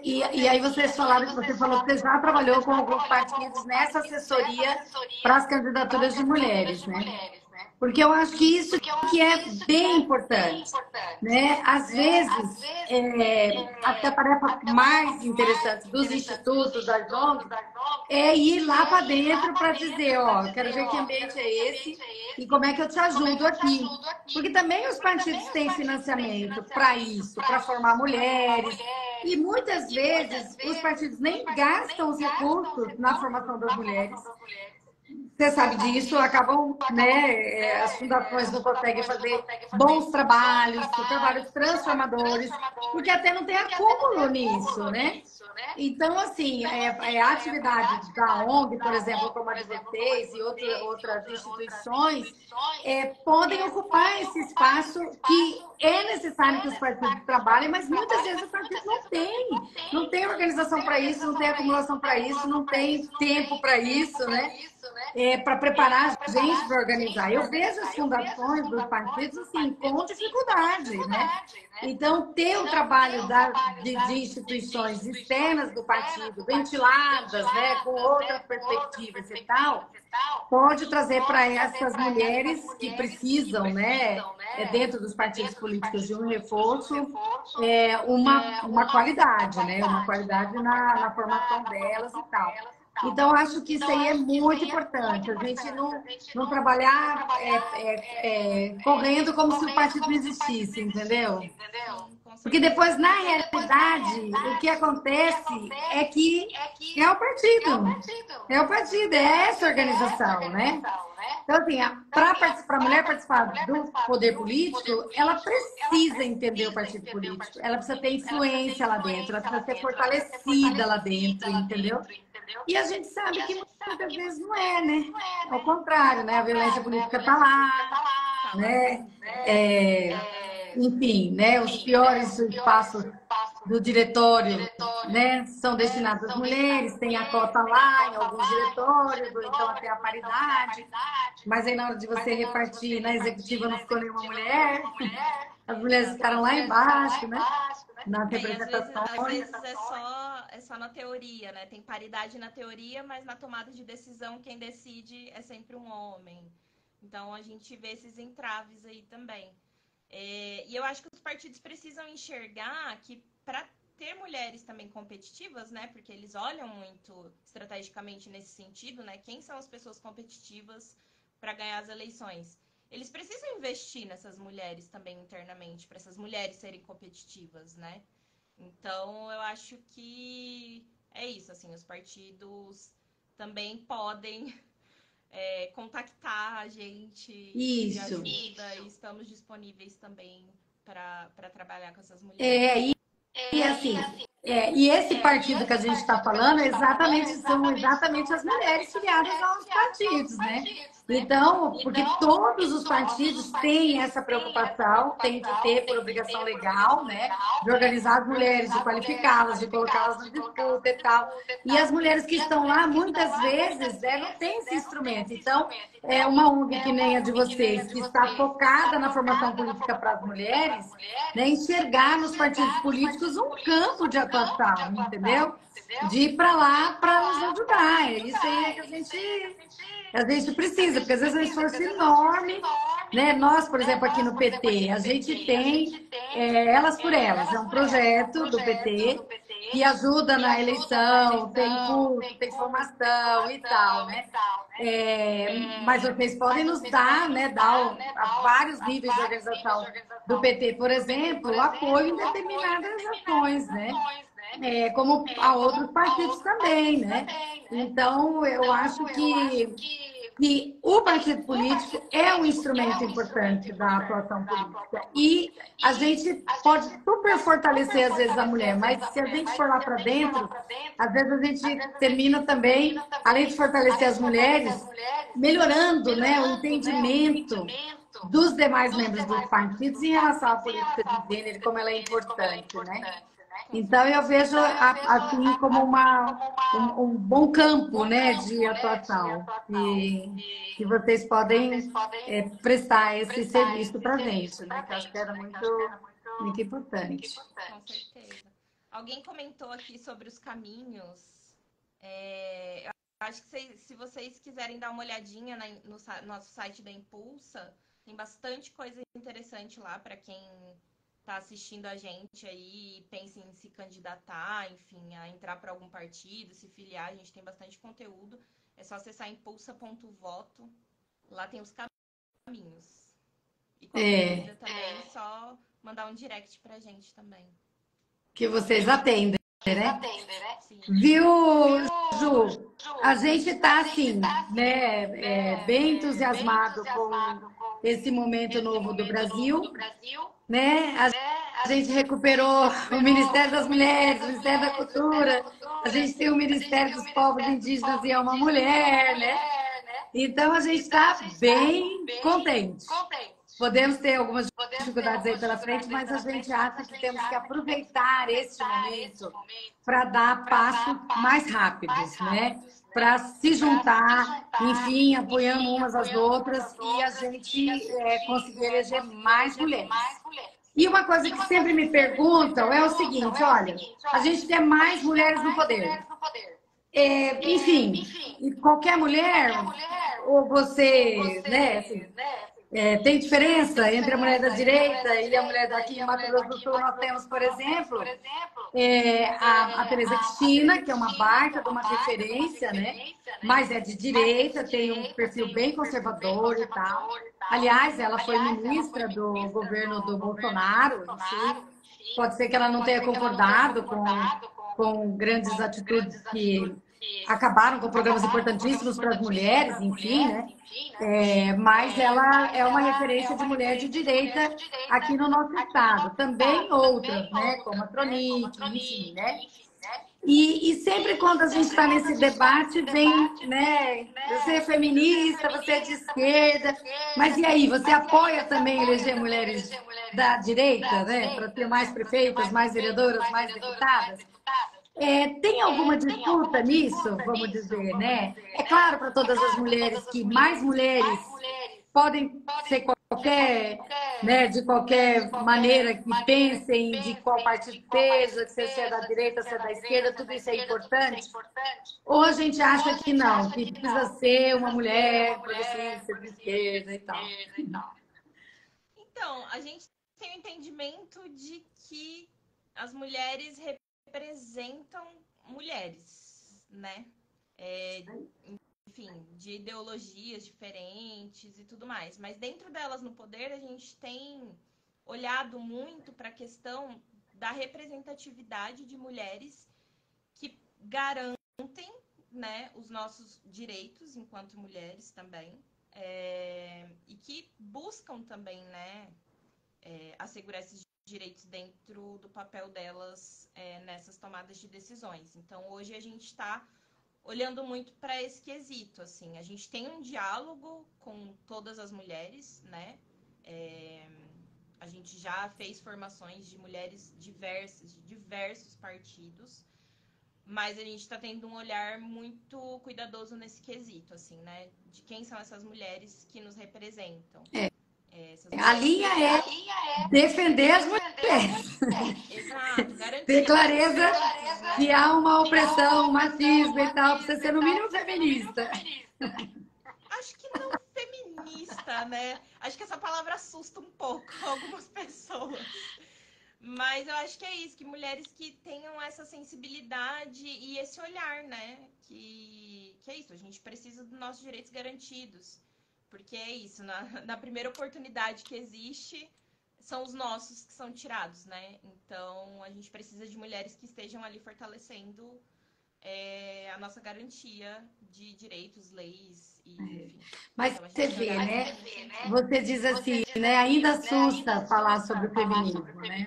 E aí vocês falaram que você falou que você já trabalhou com alguns partidos nessa assessoria para as candidaturas de mulheres, né? Porque eu acho que isso que é bem importante, né? Às vezes, até a tarefa mais interessante dos institutos, das ONGs, é ir lá para dentro para dizer, ó, quero ver que ambiente é esse e como é que eu te ajudo aqui. Porque também os partidos têm financiamento para isso, para formar mulheres. E muitas vezes os partidos nem gastam os recursos na formação das mulheres. Você sabe disso, acabam, né, as fundações não conseguem fazer bons trabalhos transformadores, porque até não tem acúmulo nisso, né? Então, assim, a atividade da ONG, por exemplo, como a de vocês e outras instituições, podem ocupar esse espaço que é necessário que os partidos trabalhem, mas muitas vezes os partidos não tem organização para isso, não tem acumulação para isso, não tem tempo para isso, né? Para preparar a gente para organizar. Eu vejo as fundações dos partidos assim, com dificuldade, né? Então, ter o trabalho de instituições externas do partido, ventiladas, né, com outras perspectivas e tal, pode trazer para essas mulheres que precisam, né, dentro dos partidos políticos de um reforço, uma qualidade, né? Uma qualidade na formação delas e tal. Então, acho que isso aí é muito importante. A gente não trabalhar correndo como se o partido não existisse, entendeu? Porque depois, na realidade, o que acontece é que é o partido. É o partido, é essa organização, né? Então, assim, para a mulher participar do poder político, ela precisa entender o partido político. Ela precisa ter influência lá dentro, ela precisa ser fortalecida lá dentro, entendeu? E a gente sabe que muitas vezes não é, né? Ao contrário, né? A violência política está lá, né? Enfim, né? Os piores espaços do diretório, né? São destinados às mulheres, tem a cota lá em alguns diretórios, ou então até a paridade. Mas aí na hora de você repartir na executiva não ficou nenhuma mulher. As mulheres ficaram lá embaixo, né? Nas representações. Às vezes é só na teoria, né? Tem paridade na teoria, mas na tomada de decisão quem decide é sempre um homem. Então a gente vê esses entraves aí também. E eu acho que os partidos precisam enxergar que para ter mulheres também competitivas, né? Porque eles olham muito estrategicamente nesse sentido, né? Quem são as pessoas competitivas para ganhar as eleições? Eles precisam investir nessas mulheres também internamente, para essas mulheres serem competitivas, né? Então, eu acho que é isso, assim, os partidos também podem contactar a gente de ajuda e estamos disponíveis também para trabalhar com essas mulheres. E esse partido que a gente está falando são exatamente as mulheres filiadas aos partidos, né? Então, porque todos os partidos têm essa preocupação, têm que ter por obrigação legal, né, de organizar as mulheres, de qualificá-las, de colocá-las na disputa e tal. E as mulheres que estão lá, muitas vezes, não têm esse instrumento. Então, é uma ONG que nem a de vocês, que está focada na formação política para as mulheres, né, enxergar nos partidos políticos um campo de atuação, entendeu? De ir para lá para nos ajudar. É isso aí que a gente precisa, porque às vezes é um esforço enorme, né? Nós, por exemplo, aqui no PT, a gente tem Elas por Elas, é um projeto do PT que ajuda na eleição, tem curso, tem formação e tal, né? Mas vocês podem nos dar, né, a vários níveis de organização do PT, por exemplo, apoio em determinadas ações, né? Como a outros partidos também, né? Então, eu acho que o partido político é um instrumento importante da atuação política. E a gente pode super fortalecer, às vezes, a mulher, mas se a gente for lá para dentro, às vezes a gente termina também, além de fortalecer as mulheres, melhorando, né, o entendimento dos demais membros dos partidos em relação à política de gênero, como ela é importante, né? Então, eu vejo assim como um bom campo, né, de atuação, que vocês podem prestar esse serviço para a gente, né, que eu acho que era muito importante. Com certeza. Alguém comentou aqui sobre os caminhos. Eu acho que se vocês quiserem dar uma olhadinha no nosso site da Impulsa, tem bastante coisa interessante lá para quem está assistindo a gente aí e pensa em se candidatar, enfim, a entrar para algum partido, se filiar. A gente tem bastante conteúdo. É só acessar impulsa.voto. Lá tem os caminhos. E qualquer dúvida também, é só mandar um direct pra gente também. Que vocês atendem, né? Sim. Viu, Ju? A gente está assim, né, bem entusiasmado com esse momento novo do Brasil, né? A gente recuperou o Ministério das Mulheres, o Ministério da Cultura, a gente tem o Ministério dos Povos Indígenas e é uma mulher, né? Então a gente está bem contente. Podemos ter algumas dificuldades aí pela frente, mas a gente acha que temos que aproveitar esse momento para dar passos mais rápidos, né? Para se juntar, enfim, apoiando umas às outras e a gente conseguir eleger mais mulheres. E uma coisa que sempre me perguntam é o seguinte, olha, a gente quer mais mulheres no poder. Enfim, qualquer mulher, ou você, né, assim, tem diferença entre a mulher da direita e a mulher daqui em Mato Grosso do Sul. Nós temos, por exemplo, a Tereza Cristina, que é uma baita de uma referência, né? Mas é de direita, tem um perfil bem conservador e tal. Aliás, ela foi ministra do governo do Bolsonaro, enfim. Pode ser que ela não tenha concordado com grandes atitudes que acabaram com programas importantíssimos para as mulheres, enfim, né? Mas ela é uma referência de mulher de direita aqui no nosso estado. Também outras, né? Como a Tronic, enfim, né? E sempre quando a gente está nesse debate, vem, né? Você é feminista, você é de esquerda, mas e aí? Você apoia também eleger mulheres da direita, né? Para ter mais prefeitas, mais vereadoras, mais deputadas? Tem alguma disputa nisso, vamos dizer, né? É claro para todas as mulheres que mais mulheres podem ser né, de qualquer maneira que pensem de qual partido seja, se é da direita, se é da esquerda, tudo isso é importante. Ou a gente acha que não, que precisa ser uma mulher progressista, de esquerda e tal. Então, a gente tem o entendimento de que as mulheres representam mulheres, né? Enfim, de ideologias diferentes e tudo mais. Mas dentro delas no poder, a gente tem olhado muito para a questão da representatividade de mulheres que garantem, né, os nossos direitos enquanto mulheres também, e que buscam também, né, assegurar esses direitos dentro do papel delas nessas tomadas de decisões. Então, hoje a gente está olhando muito para esse quesito, assim. A gente tem um diálogo com todas as mulheres, né? A gente já fez formações de mulheres diversas, de diversos partidos, mas a gente está tendo um olhar muito cuidadoso nesse quesito, assim, né? De quem são essas mulheres que nos representam. A linha é defender as mulheres. Exato, garantir ter clareza direitos, né? que há uma opressão, um machismo e tal, pra você ser no mínimo feminista. Acho que não feminista, né? Acho que essa palavra assusta um pouco algumas pessoas. Mas eu acho que é isso, que mulheres que tenham essa sensibilidade e esse olhar, né? Que é isso, a gente precisa dos nossos direitos garantidos. Porque é isso, na primeira oportunidade que existe, são os nossos que são tirados, né? Então, a gente precisa de mulheres que estejam ali fortalecendo a nossa garantia de direitos, leis e enfim. Mas Então, você vê, né? Você diz assim, né? Ainda assusta falar sobre o feminismo, né?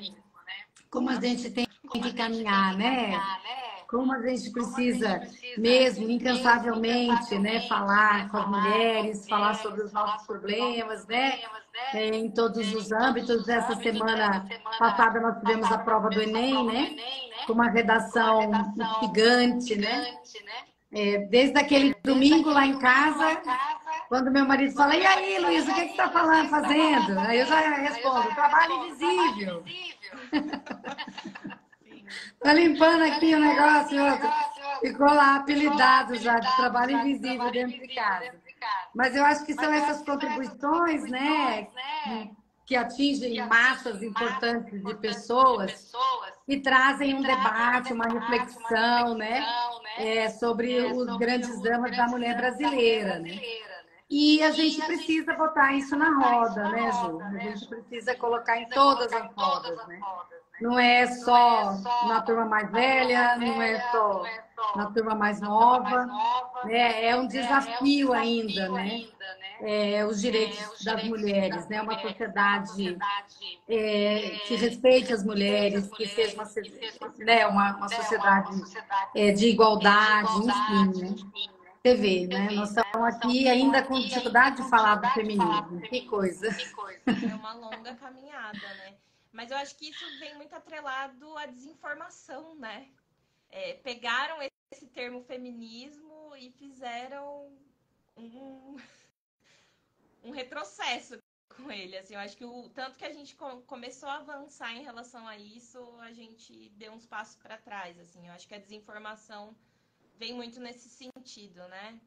Como a gente tem que caminhar, né? Como a gente precisa mesmo, incansavelmente, né? Falar com as mulheres, falar sobre os nossos problemas, né? Em todos os âmbitos. Essa semana passada nós tivemos a prova do Enem, né? Com uma redação gigante, né? Desde aquele domingo lá em casa, quando meu marido fala, e aí, Luiz, o que você está falando, fazendo? Aí eu já respondo, trabalho invisível. Tá limpando aqui o negócio, outro. Ficou lá apelidado já de trabalho invisível dentro de casa. Mas eu acho que são essas contribuições, né, que atingem massas importantes de pessoas e trazem um debate, uma reflexão, né, sobre os grandes dramas da mulher brasileira, né? E a gente precisa botar isso na roda, né, Ju? A gente precisa colocar em todas as rodas, né? Não é só na turma mais velha, não é só na turma mais nova, né? É um desafio ainda, né? Os direitos das mulheres, né? Uma sociedade que respeite as mulheres, que seja uma sociedade de igualdade, enfim, né? Você vê, né? Nós estamos aqui ainda com dificuldade de falar do feminismo. Que coisa. É uma longa caminhada, né? Mas eu acho que isso vem muito atrelado à desinformação, né? Pegaram esse termo feminismo e fizeram um retrocesso com ele. Assim, eu acho que o tanto que a gente começou a avançar em relação a isso, a gente deu uns passos para trás. Assim, eu acho que a desinformação vem muito nesse sentido, né?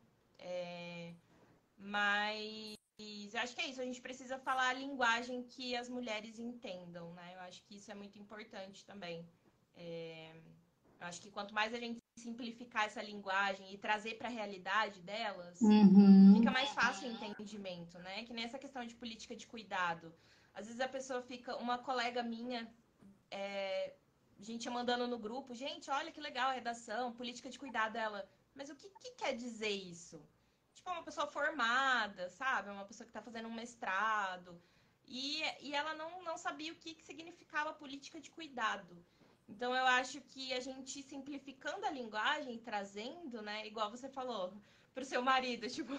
Mas eu acho que é isso, a gente precisa falar a linguagem que as mulheres entendam, né? Eu acho que isso é muito importante também. Eu acho que quanto mais a gente simplificar essa linguagem e trazer para a realidade delas, fica mais fácil o entendimento, né? Que nem essa questão de política de cuidado. Às vezes a pessoa fica, uma colega minha, gente mandando no grupo, gente, olha que legal a redação, política de cuidado dela. Mas o que quer dizer isso? Tipo, uma pessoa formada, sabe? Uma pessoa que está fazendo um mestrado. E ela não sabia o que significava política de cuidado. Então, eu acho que a gente simplificando a linguagem, trazendo, né? Igual você falou, para o seu marido, tipo,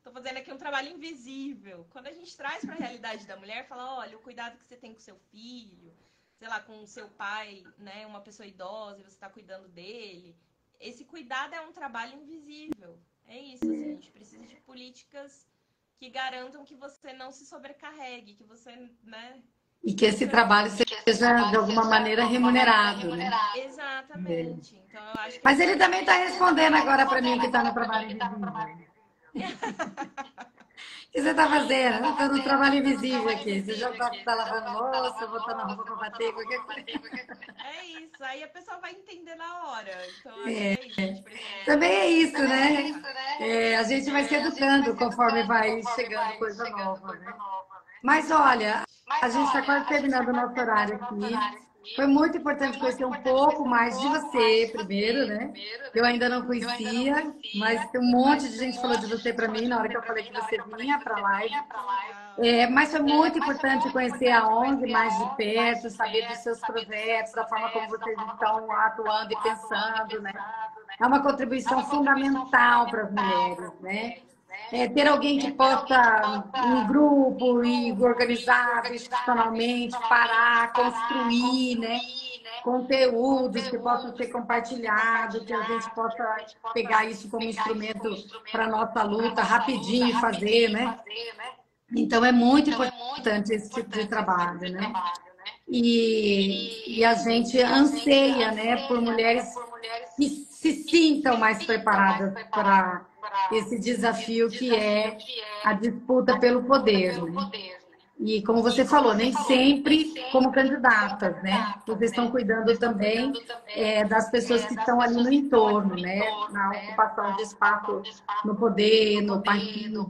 tô fazendo aqui um trabalho invisível. Quando a gente traz para a realidade da mulher, fala, olha, o cuidado que você tem com seu filho, sei lá, com o seu pai, né? Uma pessoa idosa e você está cuidando dele. Esse cuidado é um trabalho invisível. É isso, assim, a gente precisa de políticas que garantam que você não se sobrecarregue, que você, né? E que esse trabalho seja, de alguma maneira, remunerado, né? Exatamente. Então, eu acho que mas ele também está respondendo agora para mim que está no trabalho invisível. O que você está fazendo? Eu estou no trabalho invisível aqui. Você já está lavando louça, botando a roupa para bater, qualquer coisa. É isso. Aí a pessoa vai entender na hora. Então, acho que é isso. A gente precisa... Também é isso, né? A gente vai se educando conforme vai chegando coisa nova, né? Mas olha, a gente está quase terminando o nosso horário aqui. Foi muito importante conhecer um pouco mais de você primeiro, né? Eu ainda não conhecia, mas tem um monte de gente falou de você para mim na hora que eu falei que você vinha para a live. Que legal. Mas foi muito importante conhecer a ONG mais de perto, saber dos seus projetos, da forma como vocês estão atuando e pensando, né? É uma contribuição fundamental para as mulheres, né? Ter alguém que possa, em grupo e organizado institucionalmente, parar, construir, né? Conteúdos que possam ser compartilhados, que a gente possa pegar isso como instrumento para a nossa luta rapidinho e fazer, né? Então, é muito importante esse tipo de trabalho, né? E a gente anseia, né, por mulheres que se sintam mais preparadas para esse desafio que é a disputa pelo poder, né? E como você falou, nem sempre como candidatas, né? Vocês estão cuidando também das pessoas que estão ali no entorno, né? Na ocupação de espaço no poder, no partido,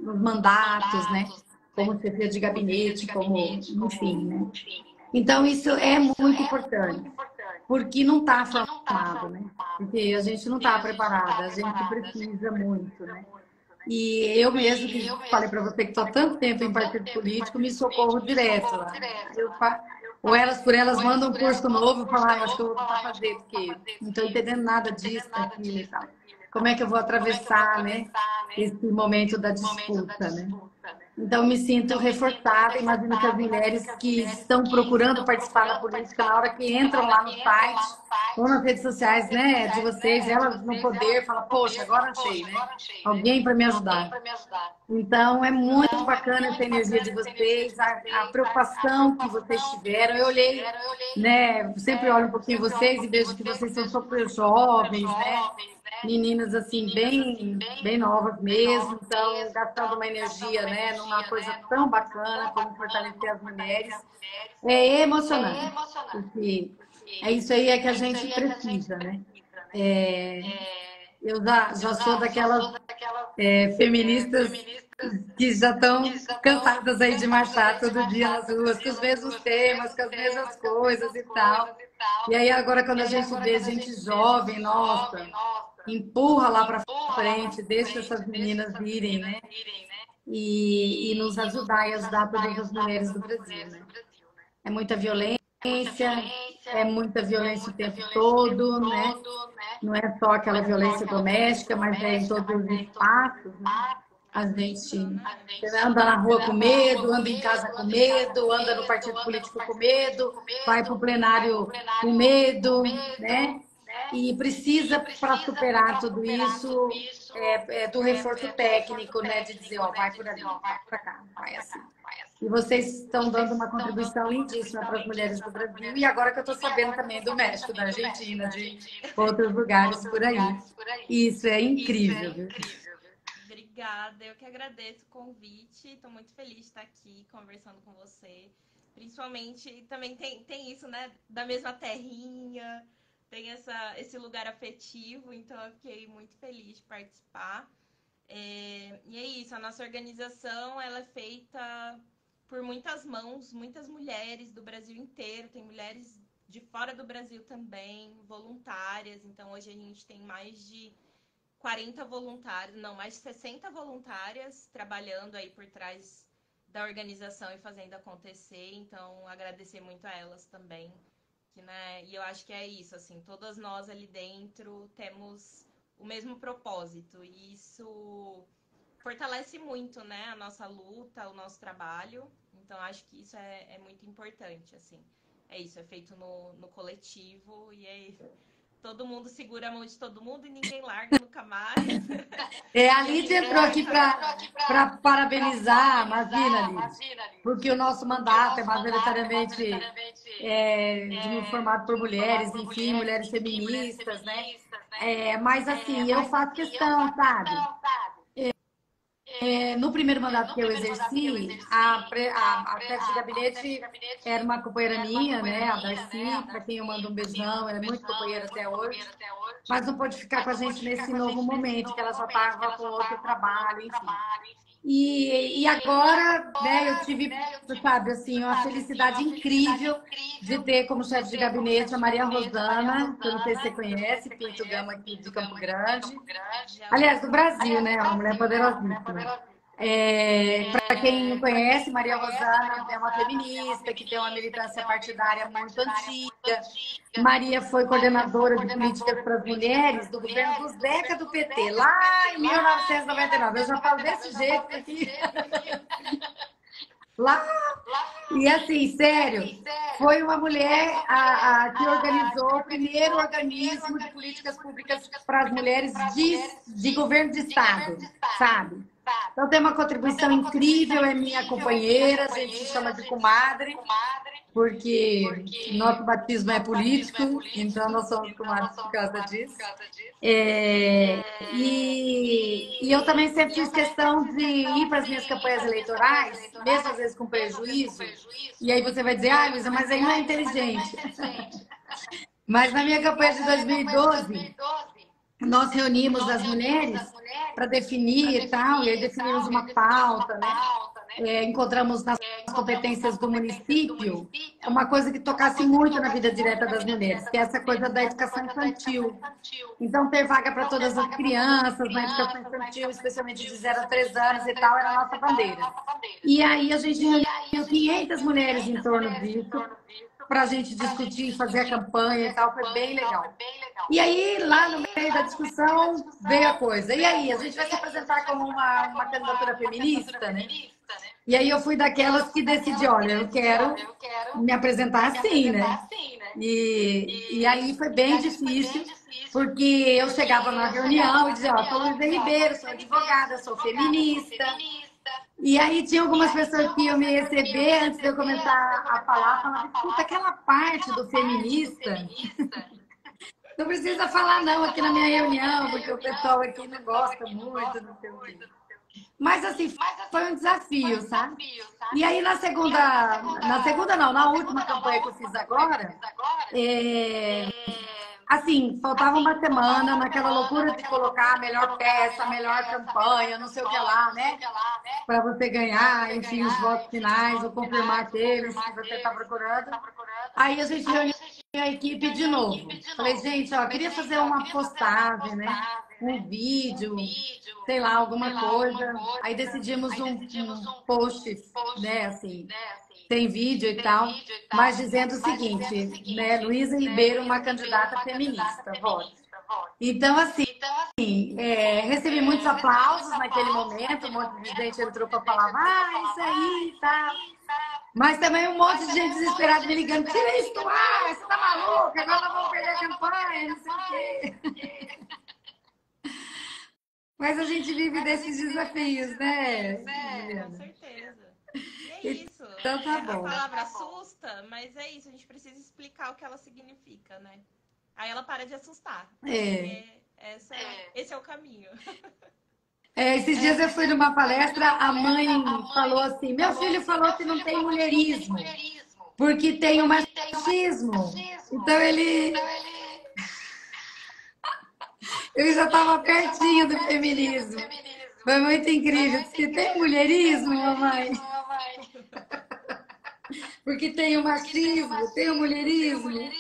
nos mandatos, né? Como chefia de gabinete, como, enfim, né? Então, isso é muito importante, porque não está formado, né? Porque a gente não está preparada, a gente precisa muito, né? E eu mesmo, que falei para você que estou há tanto tempo em partido político, me socorro direto lá. Ou elas por elas mandam um curso novo, eu falo, eu acho que eu vou tentar fazer, porque não estou entendendo nada disso, daquilo e tal. Como é que eu vou atravessar, né, esse momento da disputa, né? Então, me sinto reforçada. Imagino que as mulheres que estão procurando participar da política, na hora que entram lá no site ou nas redes sociais, né, de vocês, elas no poder, falam, poxa, agora achei, né? Alguém para me ajudar. Então, é muito bacana essa energia de vocês, a preocupação que vocês tiveram. Eu olhei, né, sempre olho um pouquinho vocês e vejo que vocês são super jovens, né? Meninas assim bem novas mesmo, então gastando uma energia, né, numa coisa tão bacana como fortalecer as mulheres. É emocionante, porque é isso aí que a gente precisa, né? Eu já sou daquelas feministas que já estão cansadas aí de marchar todo dia nas ruas, com os mesmos temas, com as mesmas coisas e tal. E aí agora quando a gente vê gente jovem, nossa, empurra lá para frente, deixa essas meninas irem, né? E nos ajudar e ajudar todas as mulheres do Brasil, né? É muita violência o tempo todo, né? Não é só aquela violência doméstica, mas é em todos os espaços, né? A gente anda na rua com medo, anda em casa com medo, anda no partido político com medo, vai para o plenário com medo, né? E precisa, para superar tudo isso, do reforço técnico, né? De dizer, ó, vai por ali, vai para cá, vai assim. E vocês estão dando uma contribuição lindíssima para as mulheres do Brasil. E agora que eu estou sabendo também do México, da Argentina, de outros lugares por aí. Isso é incrível, viu? Obrigada, eu que agradeço o convite. Estou muito feliz de estar aqui conversando com você. Principalmente, também tem isso, né? Da mesma terrinha, tem esse lugar afetivo, então eu fiquei muito feliz de participar. E é isso, a nossa organização ela é feita por muitas mãos, muitas mulheres do Brasil inteiro, tem mulheres de fora do Brasil também, voluntárias, então hoje a gente tem mais de 40 voluntários, não, mais de 60 voluntárias trabalhando aí por trás da organização e fazendo acontecer, então agradecer muito a elas também, que, né, e eu acho que é isso, assim, todas nós ali dentro temos o mesmo propósito, e isso fortalece muito, né, a nossa luta, o nosso trabalho, então acho que isso é muito importante, assim, é isso, é feito no coletivo, e aí todo mundo segura a mão de todo mundo e ninguém larga nunca mais. A Lídia entrou aqui para parabenizar, imagina, Lídia, porque o nosso mandato é majoritariamente formado por mulheres, enfim, mulheres feministas, né? Mas assim, eu faço questão, sabe? No primeiro mandato que eu exerci, a chefe de gabinete era uma companheira minha, né? A Darcy, para quem eu mando um beijão, ela é muito companheira até hoje, mas não pôde ficar com a gente nesse novo momento, que ela já estava com outro trabalho, enfim. E agora, né, eu tive, sabe, assim, uma felicidade incrível de ter como chefe de gabinete a Maria Rosana, que eu não sei se você conhece, Pinto Gama aqui de Campo Grande. Já Aliás, ouvi do falar. Brasil, né? Uma mulher poderosíssima. Para quem não conhece, Maria Rosana é uma feminista que tem uma militância partidária muito antiga. Maria foi coordenadora de políticas para as mulheres do governo do Zeca do PT, lá em 1999. Eu já falo desse jeito porque lá. E assim, sério, foi uma mulher que organizou o primeiro organismo de políticas públicas para as mulheres de governo de Estado, sabe? Então tem uma contribuição incrível, é minha companheira, a gente se chama de comadre, porque nosso batismo é político, então nós somos comadres por causa disso. E eu também sempre fiz questão de ir para as minhas campanhas eleitorais, mesmo às vezes com prejuízo. E aí você vai dizer, ah, Luísa, mas aí não é inteligente. Mas na minha campanha de 2012, nós reunimos as mulheres para definir e tal, e aí definimos uma pauta, né? Encontramos nas competências do município uma coisa que tocasse muito na vida direta das mulheres, que é essa coisa da educação infantil. Então, ter vaga para todas as crianças na educação infantil, especialmente de 0 a 3 anos e tal, era a nossa bandeira. E aí a gente reuniu 500 mulheres em torno disso, para a gente discutir, fazer a campanha e tal, foi bem legal. E aí, lá no meio da discussão, veio a coisa. E aí, a gente vai se apresentar como uma candidatura feminista, né? E aí eu fui daquelas que decidi, olha, eu quero me apresentar assim, né? E aí foi bem difícil, porque eu chegava na reunião e dizia, ó, sou Luísa Ribeiro, sou advogada, sou feminista. E aí tinha algumas pessoas que iam me receber antes de eu começar a falar, falavam, escuta, aquela parte do feminista, não precisa falar não aqui na minha reunião, porque o pessoal aqui não gosta muito, não sei o quê. Mas assim, foi um desafio, sabe? E aí na segunda não, na última campanha que eu fiz agora, é, assim, faltava uma semana naquela loucura de colocar a melhor peça, a melhor campanha, não sei o que lá, né? Para você ganhar, enfim, os votos finais ou confirmar aqueles que você está procurando. Aí a gente reuniu a equipe de novo. Falei, gente, ó, queria fazer uma postagem, né? Um vídeo, sei lá, alguma coisa. Aí decidimos um post, né, assim, tem vídeo e tal, mas dizendo o seguinte, né, Luísa Ribeiro, uma candidata feminista, vote. Então, assim, recebi muitos aplausos naquele momento, um monte de gente entrou para falar, isso aí, tá. Mas também um monte de gente desesperada me ligando, tira isso do ar, você tá maluca, agora nós vamos perder a campanha, não sei o quê. Mas a gente vive desses desafios, né, Com Juliana? certeza. E é isso. Então tá A bom. palavra assusta, mas é isso. A gente precisa explicar o que ela significa, né? Aí ela para de assustar. É. Esse é o caminho. Esses dias eu fui numa palestra, a mãe falou assim: meu filho falou que não tem mulherismo, porque tem o machismo. Então ele já estava pertinho do feminismo. Foi muito incrível. Disse que tem mulherismo, mamãe? Porque tem o machismo, tem o mulherismo.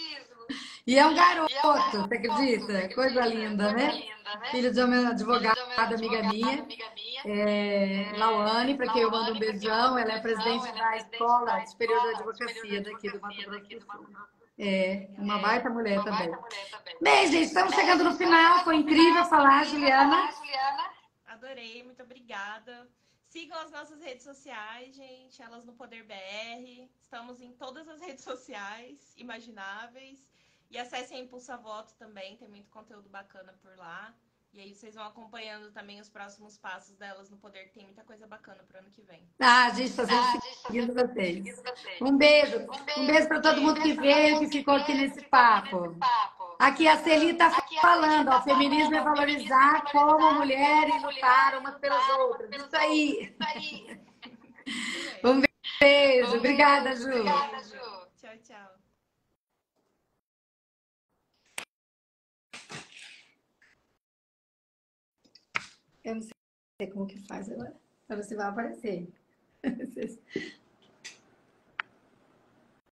E é um garoto, você acredita? Coisa linda, né? Filho de uma advogada, amiga minha, Lauane, para quem eu mando um beijão. Ela é presidente da Escola Superior da Advocacia daqui do Mato Grosso do Sul. Uma baita mulher também. Bem, gente, estamos chegando no final. Foi incrível falar, Juliana. Adorei, muito obrigada. Sigam as nossas redes sociais, gente, elas no Poder BR. Estamos em todas as redes sociais imagináveis. E acessem a Impulsa Voto também, tem muito conteúdo bacana por lá. E aí vocês vão acompanhando também os próximos passos delas no Poder, que tem muita coisa bacana pro ano que vem. A gente está sempre seguindo vocês. Um beijo. Um beijo para todo mundo que veio, que ficou aqui nesse papo. Aqui a Celi está falando, ó, o feminismo é valorizar como mulheres lutar umas pelas outras. Isso aí. Um beijo. Obrigada, Ju. Tchau, tchau. Eu não sei como que faz agora. Então você vai aparecer.